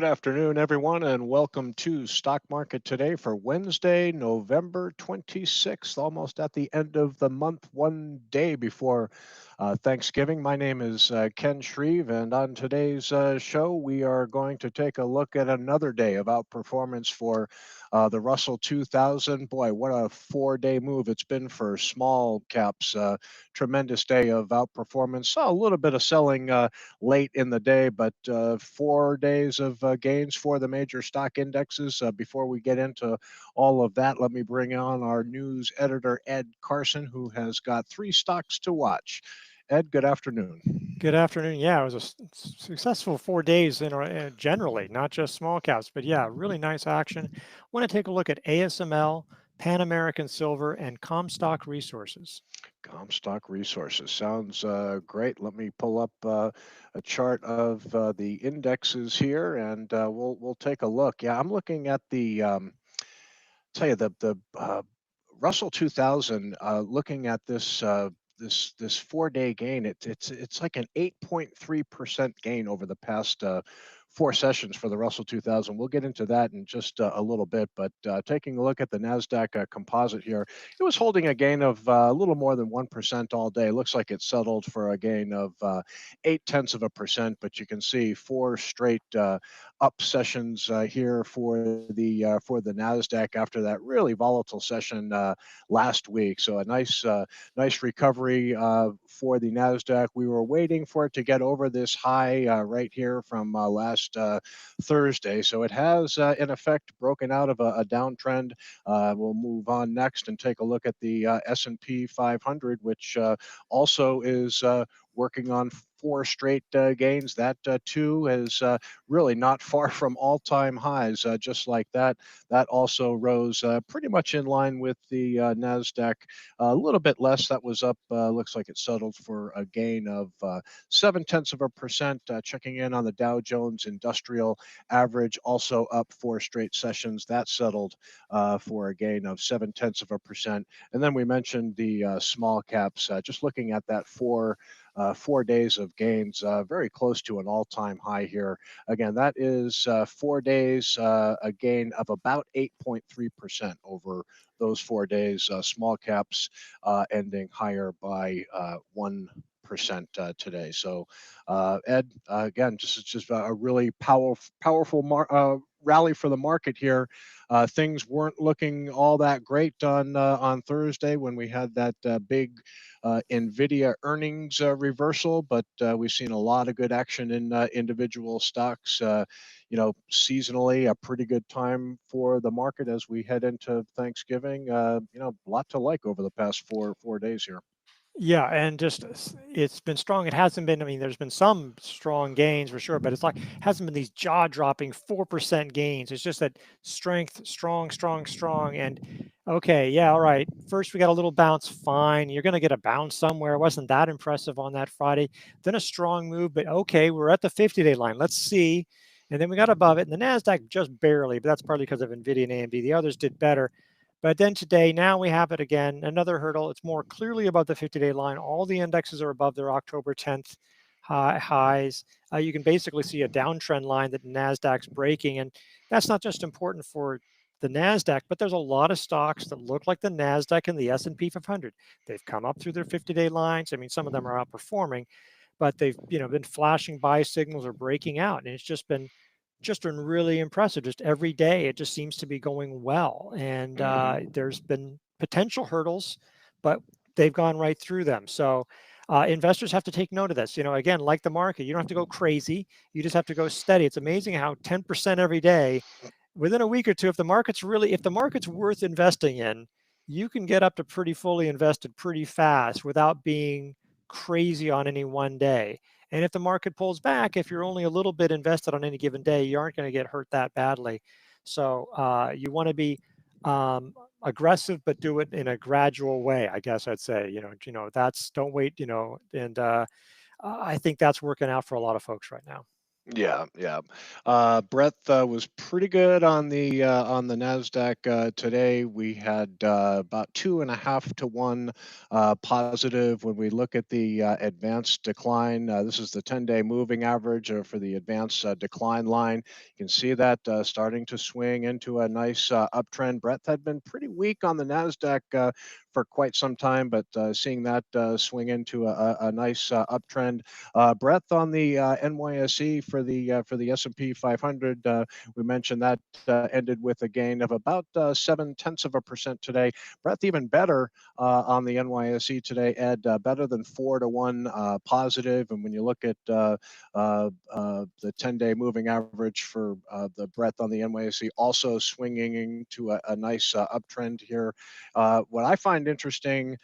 Good afternoon, everyone, and welcome to Stock Market Today for Wednesday, November 26th, almost at the end of the month, one day before Thanksgiving. My name is Ken Shreve, and on today's show, we are going to take a look at another day of outperformance for the Russell 2000. Boy, what a 4 day move it's been for small caps. Tremendous day of outperformance. Saw a little bit of selling late in the day, but 4 days of gains for the major stock indexes. Before we get into all of that, let me bring on our news editor, Ed Carson, who has got three stocks to watch. Ed, good afternoon. Good afternoon. Yeah, it was a successful 4 days generally, not just small caps, but yeah, really nice action. Want to take a look at ASML, Pan American Silver, and Comstock Resources. Comstock Resources sounds great. Let me pull up a chart of the indexes here, and we'll take a look. Yeah, I'm looking at the tell you the Russell 2000. Looking at this 4 day gain, it's like an 8.3% gain over the past four sessions for the Russell 2000. We'll get into that in just a little bit, but taking a look at the Nasdaq composite here, it was holding a gain of a little more than 1% all day. Looks like it settled for a gain of 0.8%, but you can see four straight up sessions here for the Nasdaq after that really volatile session last week. So a nice recovery for the Nasdaq. We were waiting for it to get over this high right here from last Thursday. So it has in effect broken out of a downtrend. We'll move on next and take a look at the S&P 500, which also is working on four straight gains. That too is really not far from all-time highs. Just like that, that also rose pretty much in line with the Nasdaq. A little bit less. That was up. Looks like it settled for a gain of 0.7%. Checking in on the Dow Jones Industrial Average, also up four straight sessions. That settled for a gain of 0.7%. And then we mentioned the small caps. Just looking at that 4 days of gains, very close to an all-time high here. Again, that is 4 days, a gain of about 8.3% over those 4 days. Small caps ending higher by 1% today. So, Ed, again, just a really powerful rally for the market here. Things weren't looking all that great on Thursday when we had that big Nvidia earnings reversal, but we've seen a lot of good action in individual stocks. Seasonally, a pretty good time for the market as we head into Thanksgiving. A lot to like over the past four days here. Yeah, and just it's been strong. It hasn't been, I mean, there's been some strong gains for sure, but it's like hasn't been these jaw-dropping 4% gains. It's just that strength, strong, strong, strong. And okay, yeah, all right. First we got a little bounce, fine. You're gonna get a bounce somewhere. It wasn't that impressive on that Friday. Then a strong move, but okay, we're at the 50-day line. Let's see. And then we got above it, and the Nasdaq just barely, but that's partly because of Nvidia and AMD. The others did better. But then today, now we have it again, another hurdle. It's more clearly above the 50-day line. All the indexes are above their October 10th highs. You can basically see a downtrend line that NASDAQ's breaking. And that's not just important for the NASDAQ, but there's a lot of stocks that look like the NASDAQ and the S&P 500. They've come up through their 50-day lines. I mean, some of them are outperforming, but they've been flashing buy signals or breaking out. And it's just been really impressive. Just every day, it just seems to be going well. And there's been potential hurdles, but they've gone right through them. So investors have to take note of this. Again, like the market, you don't have to go crazy. You just have to go steady. It's amazing how 10% every day, within a week or two, if the market's worth investing in, you can get up to pretty fully invested pretty fast without being crazy on any one day. And if the market pulls back, if you're only a little bit invested on any given day, you aren't going to get hurt that badly. So you want to be aggressive, but do it in a gradual way. I guess I'd say, that's don't wait, and I think that's working out for a lot of folks right now. Yeah, yeah. Breadth was pretty good on the Nasdaq today. We had about 2.5 to 1 positive. When we look at the advanced decline, this is the 10-day moving average for the advanced decline line. You can see that starting to swing into a nice uptrend. Breadth had been pretty weak on the Nasdaq for quite some time, but seeing that swing into a nice uptrend. Breadth on the NYSE for the S&P 500. We mentioned that ended with a gain of about 0.7% today. Breadth even better on the NYSE today, Ed, better than 4 to 1 positive. And when you look at the 10-day moving average for the breadth on the NYSE, also swinging into a nice uptrend here. What I find interesting,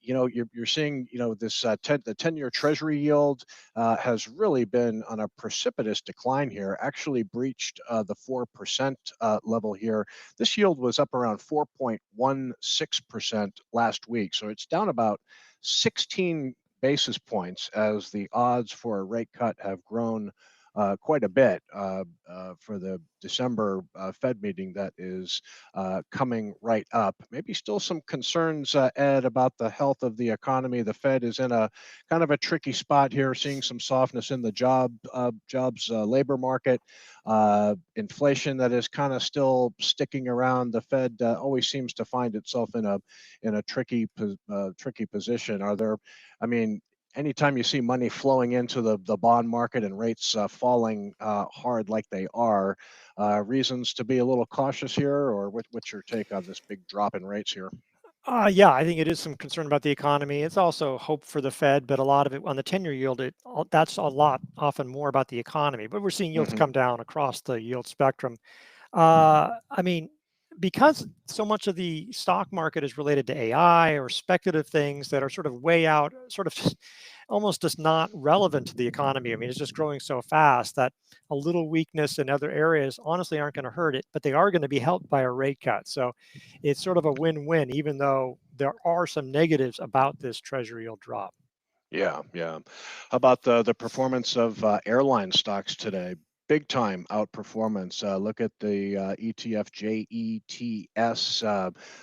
you're seeing, this the 10-year Treasury yield has really been on a precipitous decline here. Actually breached the 4% level here. This yield was up around 4.16% last week, so it's down about 16 basis points as the odds for a rate cut have grown quite a bit for the December Fed meeting that is coming right up. Maybe still some concerns, Ed, about the health of the economy. The Fed is in a kind of a tricky spot here, seeing some softness in the jobs labor market, inflation that is kind of still sticking around. The Fed always seems to find itself in a tricky position. I mean, anytime you see money flowing into the bond market and rates falling hard like they are, reasons to be a little cautious here, or what's your take on this big drop in rates here? Yeah, I think it is some concern about the economy. It's also hope for the Fed, but a lot of it on the 10-year yield, that's a lot often more about the economy. But we're seeing yields Hmm. come down across the yield spectrum. I mean, because so much of the stock market is related to AI or speculative things that are sort of way out, sort of just almost just not relevant to the economy. I mean, it's just growing so fast that a little weakness in other areas honestly aren't going to hurt it, but they are going to be helped by a rate cut. So it's sort of a win-win, even though there are some negatives about this treasury yield drop. Yeah, yeah. How about the performance of airline stocks today? Big time outperformance. Look at the ETF JETS.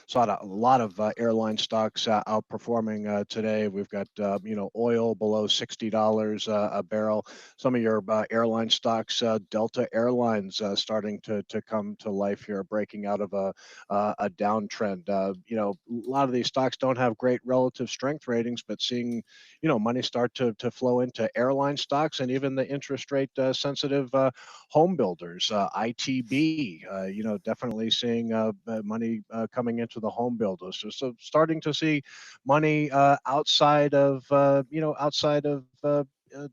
Saw a lot of airline stocks outperforming today. We've got oil below $60 a barrel. Some of your airline stocks, Delta Airlines, starting to come to life here, breaking out of a downtrend. A lot of these stocks don't have great relative strength ratings, but seeing money start to flow into airline stocks and even the interest rate sensitive home builders, ITB, definitely seeing money coming into the home builders. So starting to see money outside of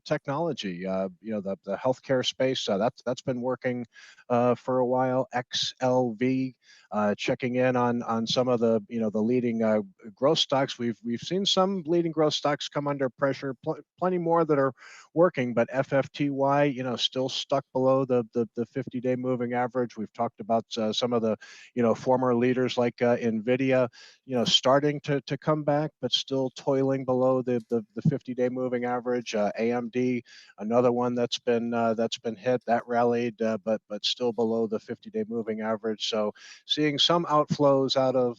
technology. The healthcare space that's been working for a while. XLV checking in on some of the leading growth stocks. We've seen some leading growth stocks come under pressure. Plenty more that are working, but FFTY, still stuck below the 50-day moving average. We've talked about some of the former leaders like Nvidia, starting to come back, but still toiling below the 50-day moving average. AMD, another one that's been hit, that rallied, but still below the 50-day moving average. So seeing some outflows out of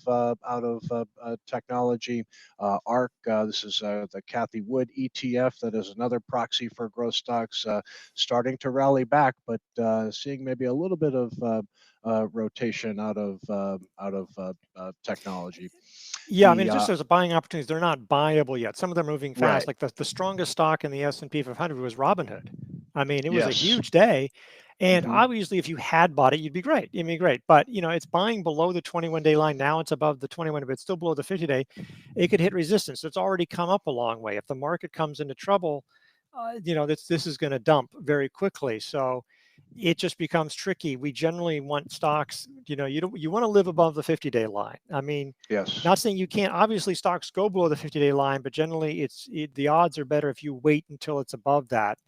technology. ARC, this is the Kathy Wood ETF, that is another proxy for growth stocks, starting to rally back, but seeing maybe a little bit of rotation out of technology. Yeah, I mean, The it's just as buying opportunities, they're not buyable yet. Some of them are moving fast. Right. Like the strongest stock in the S&P 500 was Robinhood. I mean, it was a Yes. huge day. And Hmm. obviously, if you had bought it, you'd be great. You'd be great. But, it's buying below the 21-day line. Now it's above the 21, but it's still below the 50-day. It could hit resistance. It's already come up a long way. If the market comes into trouble, this is going to dump very quickly. So it just becomes tricky. We generally want stocks, you want to live above the 50-day line. I mean, Yes. not saying you can't. Obviously, stocks go below the 50-day line, but generally, the odds are better if you wait until it's above that.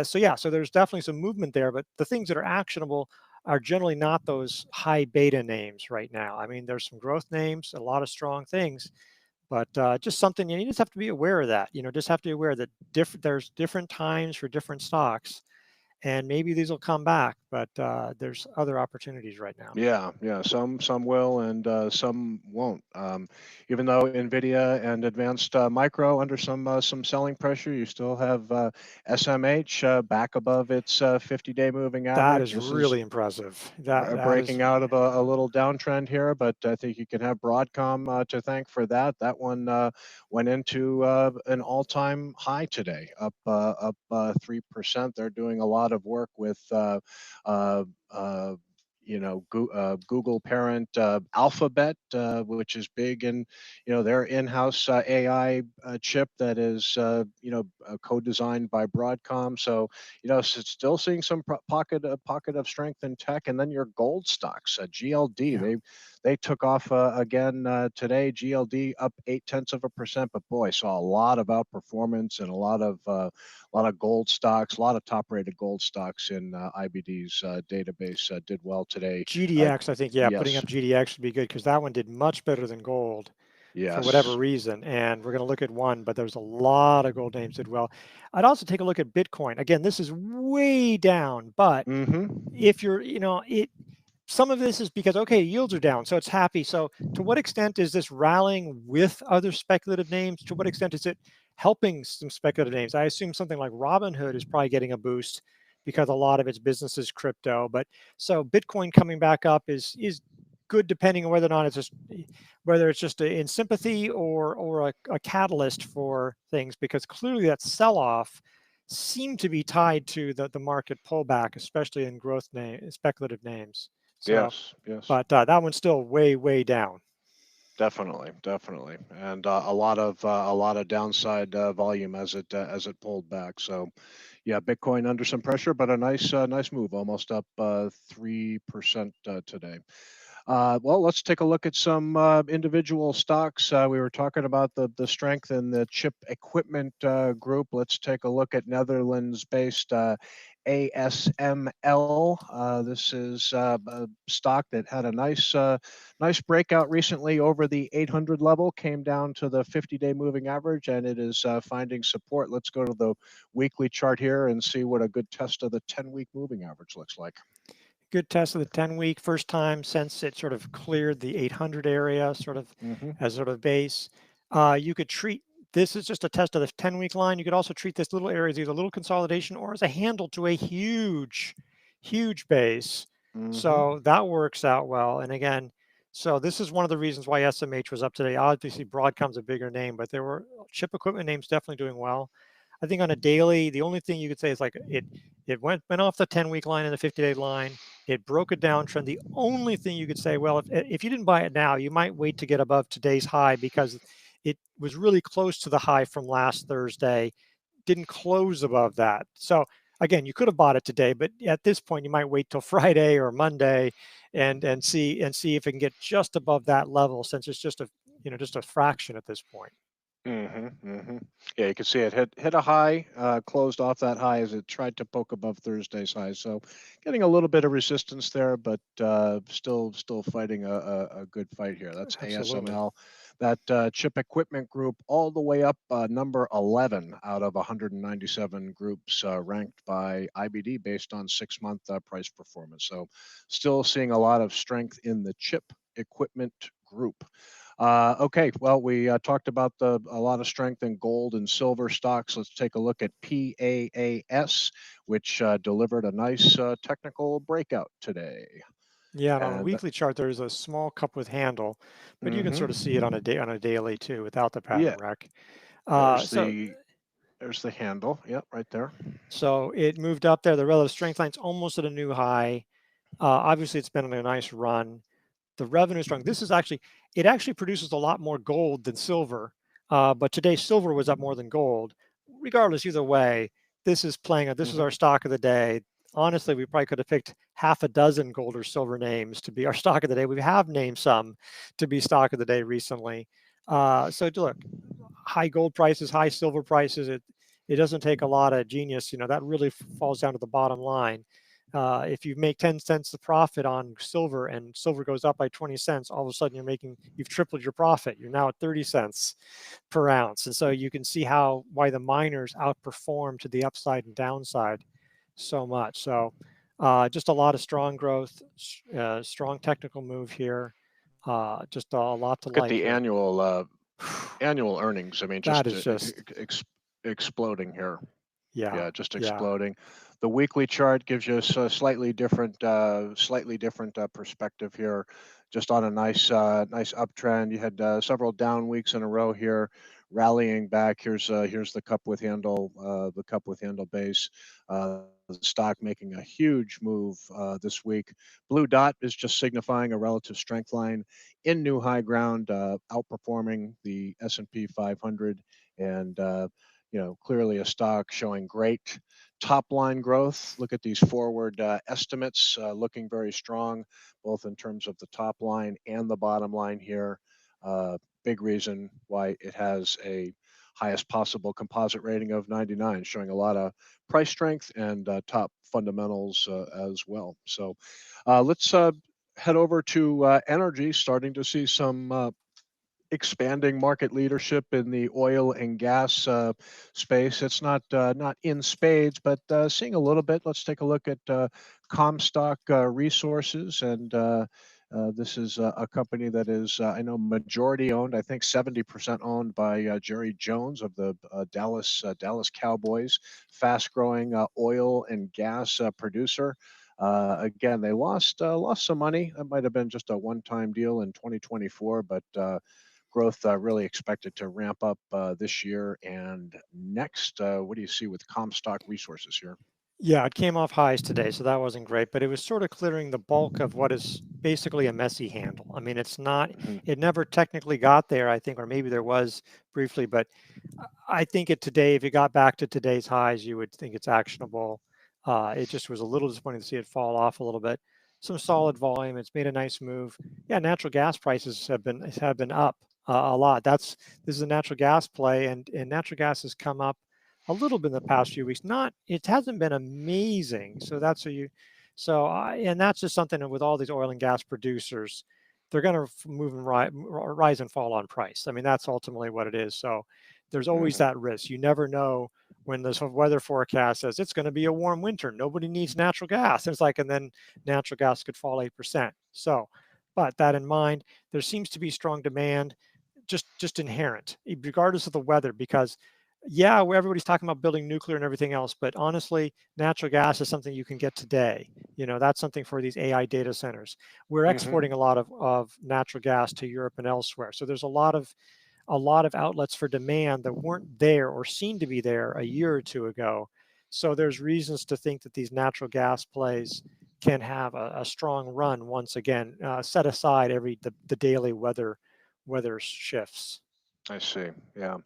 So yeah, so there's definitely some movement there, but the things that are actionable are generally not those high beta names right now. I mean, there's some growth names, a lot of strong things, but just something you just have to be aware of that. Just have to be aware that there's different times for different stocks, and maybe these will come back, but there's other opportunities right now. Yeah, yeah. Some will, and some won't. Even though Nvidia and Advanced Micro under some selling pressure, you still have SMH back above its 50-day moving That average. is This is really impressive. That is, breaking out of a little downtrend here, but I think you can have Broadcom to thank for that. That one went into an all-time high today, up 3%. They're doing a lot of work with. Uh, uh, Google parent Alphabet, which is big in, their in-house AI chip that is, co-designed by Broadcom. So, still seeing some pocket of strength in tech, and then your gold stocks, GLD, yeah. they took off again today. GLD up 0.8%, but boy, saw a lot of outperformance and a lot of gold stocks, a lot of top-rated gold stocks in IBD's database did well today. Uh, GDX, I think, yeah, putting yes, up GDX would be good because that one did much better than gold for whatever yes. reason. And we're going to look at one, but there's a lot of gold names did well. I'd also take a look at Bitcoin. Again, this is way down, but Mm-hmm. if you're, some of this is because, okay, yields are down, so it's happy. So to what extent is this rallying with other speculative names? To what extent is it helping some speculative names? I assume something like Robinhood is probably getting a boost because a lot of its business is crypto. But so Bitcoin coming back up is good, depending on whether or not it's just whether it's just in sympathy or a catalyst for things, because clearly that sell-off seemed to be tied to the market pullback, especially in speculative names. So, Yes, yes. but that one's still way, way down. Definitely, definitely, and a lot of downside volume as it pulled back. So, yeah, Bitcoin under some pressure, but a nice move, almost up 3% today. Well, let's take a look at some individual stocks. We were talking about the strength in the chip equipment group. Let's take a look at Netherlands-based ASML. This is a stock that had a nice breakout recently over the 800 level, came down to the 50-day moving average, and it is finding support. Let's go to the weekly chart here and see what a good test of the 10-week moving average looks like. Good test of the 10-week, first time since it sort of cleared the 800 area, sort of Hmm. as sort of base. You could treat this is just a test of the 10-week line. You could also treat this little area as either a little consolidation or as a handle to a huge, huge base. Hmm. So that works out well. And again, so this is one of the reasons why SMH was up today. Obviously, Broadcom's a bigger name, but there were chip equipment names definitely doing well. I think on a daily, the only thing you could say is like it went off the 10-week line and the 50-day line. It broke a downtrend. The only thing you could say, well, if you didn't buy it now, you might wait to get above today's high because it was really close to the high from last Thursday, didn't close above that. So again, you could have bought it today, but at this point, you might wait till Friday or Monday and see if it can get just above that level, since it's just a fraction at this point. Yeah, you can see it hit a high, closed off that high as it tried to poke above Thursday's high. So, getting a little bit of resistance there, but still fighting a good fight here. That's Absolutely. ASML, that chip equipment group, all the way up number 11 out of 197 groups ranked by IBD based on 6-month price performance. So, still seeing a lot of strength in the chip equipment group. Okay, well, we talked about a lot of strength in gold and silver stocks. Let's take a look at PAAS, which delivered a nice technical breakout today. Yeah, and on a And weekly chart, there is a small cup with handle, but you can sort of see it on a hmm day on a daily too without the pattern yeah, rec. there's So the there's the handle. Yep, right there. so it moved up there. The relative strength line's almost at a new high. Obviously, it's been on a nice run. The revenue is strong. It actually produces a lot more gold than silver, but today silver was up more than gold. Regardless, either way, this is Hmm. our stock of the day. Honestly, we probably could have picked half a dozen gold or silver names to be our stock of the day. We have named some to be stock of the day recently. So look, high gold prices, high silver prices. It doesn't take a lot of genius. That really falls down to the bottom line. If you make 10 cents of profit on silver and silver goes up by 20 cents, all of a sudden you've tripled your profit. You're now at 30 cents per ounce. And so you can see why the miners outperform to the upside and downside. so much. So just a lot of strong growth, strong technical move here. Just a lot to Look at like the here. annual earnings. I mean, That just is just, exploding here. yeah, Yeah, just yeah, exploding. The weekly chart gives you a slightly different perspective here. Just on a nice uptrend. You had several down weeks in a row here, rallying back. Here's the cup with handle base. The stock making a huge move this week. Blue dot is just signifying a relative strength line in new high ground, outperforming the S&P 500, and clearly a stock showing great top line growth. Look at these forward estimates looking very strong, both in terms of the top line and the bottom line here. Big reason why it has a highest possible composite rating of 99, showing a lot of price strength and top fundamentals as well. So let's head over to energy, starting to see some expanding market leadership in the oil and gas space. It's not in spades, but seeing a little bit. Let's take a look at Comstock Resources, and this is a company that is, I know, majority owned. I think 70% owned by Jerry Jones of the Dallas Cowboys. Fast growing oil and gas producer. Again, they lost some money. That might have been just a one-time deal in 2024, but growth really expected to ramp up this year and next. What do you see with Comstock Resources here? yeah. It came off highs today, so that wasn't great. But it was sort of clearing the bulk of what is basically a messy handle. I mean, it's not. Hmm. It never technically got there, I think, or maybe there was briefly, but I think it today, if it got back to today's highs, you would think it's actionable. It just was a little disappointing to see it fall off a little bit. Some solid volume. It's made a nice move. Yeah, natural gas prices have been up a lot. This is a natural gas play, and natural gas has come up a little bit in the past few weeks. Not it hasn't been amazing. So that's what you. So and that's just something with all these oil and gas producers. They're going to move and rise and fall on price. I mean, that's ultimately what it is. So there's always Hmm. that risk. You never know when the weather forecast says it's going to be a warm winter. Nobody needs natural gas. It's like, and then natural gas could fall 8%. So, but that in mind, there seems to be strong demand, just inherent, regardless of the weather, because yeah, everybody's talking about building nuclear and everything else, but honestly, natural gas is something you can get today. That's something for these AI data centers. We're Hmm. exporting a lot of natural gas to Europe and elsewhere. So there's a lot of outlets for demand that weren't there or seemed to be there a year or two ago. So there's reasons to think that these natural gas plays can have a strong run once again. Set aside the daily weather shifts. I see. Yeah.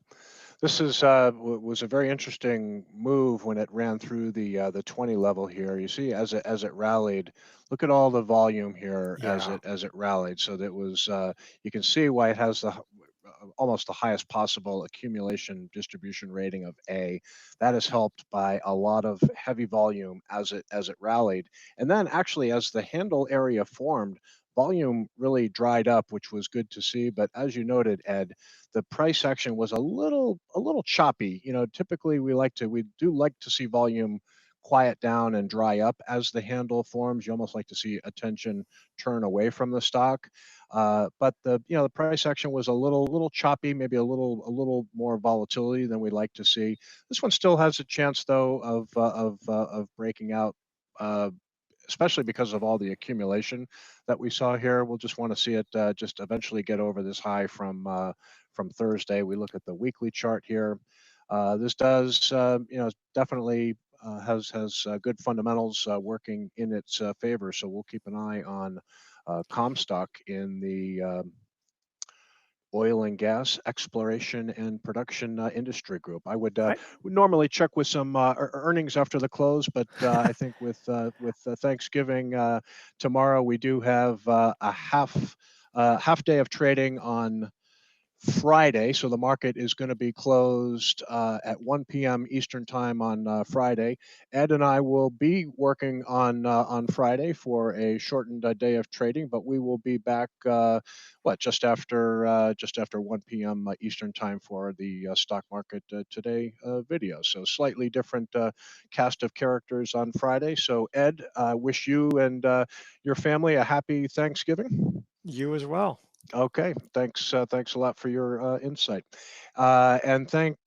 This was a very interesting move when it ran through the 20 level here. You see, as it rallied, look at all the volume here Yeah. as it rallied. So that was you can see why it has almost the highest possible accumulation distribution rating of A. That is helped by a lot of heavy volume as it rallied, and then actually as the handle area formed. Volume really dried up, which was good to see. But as you noted, Ed, the price action was a little choppy. Typically we do like to see volume quiet down and dry up as the handle forms. You almost like to see attention turn away from the stock. But the price action was a little choppy, maybe a little more volatility than we'd like to see. This one still has a chance though of breaking out. Especially because of all the accumulation that we saw here, we'll just want to see it just eventually get over this high from Thursday. We look at the weekly chart here. This does, definitely has good fundamentals working in its favor. So we'll keep an eye on Comstock in the oil and gas exploration and production industry group. I I, would normally check with some earnings after the close, but I think with Thanksgiving tomorrow, we do have a half day of trading on Friday. So the market is going to be closed at 1 p.m. Eastern time on Friday. Ed and I will be working on Friday for a shortened day of trading, but we will be back just after 1 p.m. Eastern time for the stock market today video. So slightly different cast of characters on Friday. So Ed, wish you and your family a happy Thanksgiving. You as well. Okay, thanks. Thanks a lot for your insight, and thank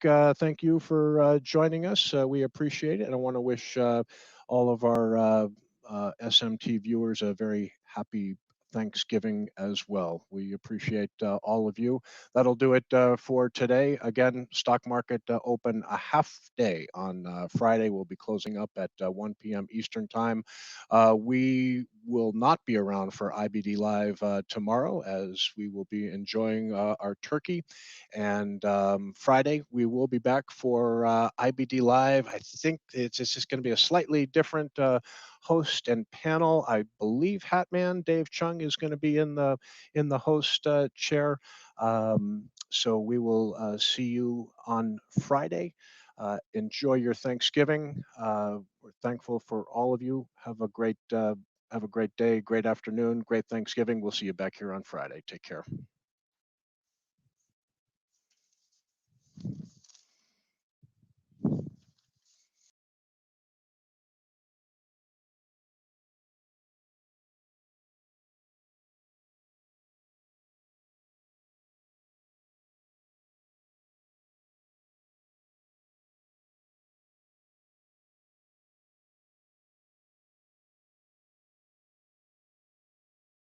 you for joining us. We appreciate it, and I want to wish all of our SMT viewers a very happy Thanksgiving as well. We appreciate all of you. That'll do it for today. Again, stock market open a half day on Friday. We'll be closing up at 1 p.m. Eastern time. We will not be around for IBD Live tomorrow, as we will be enjoying our turkey. And Friday, we will be back for IBD Live. I think it's just going to be a slightly different host and panel. I believe Hatman Dave Chung is going to be in the host chair. So we will see you on Friday. Enjoy your Thanksgiving. We're thankful for all of you. Have a great day, great afternoon, great Thanksgiving. We'll see you back here on Friday. Take care.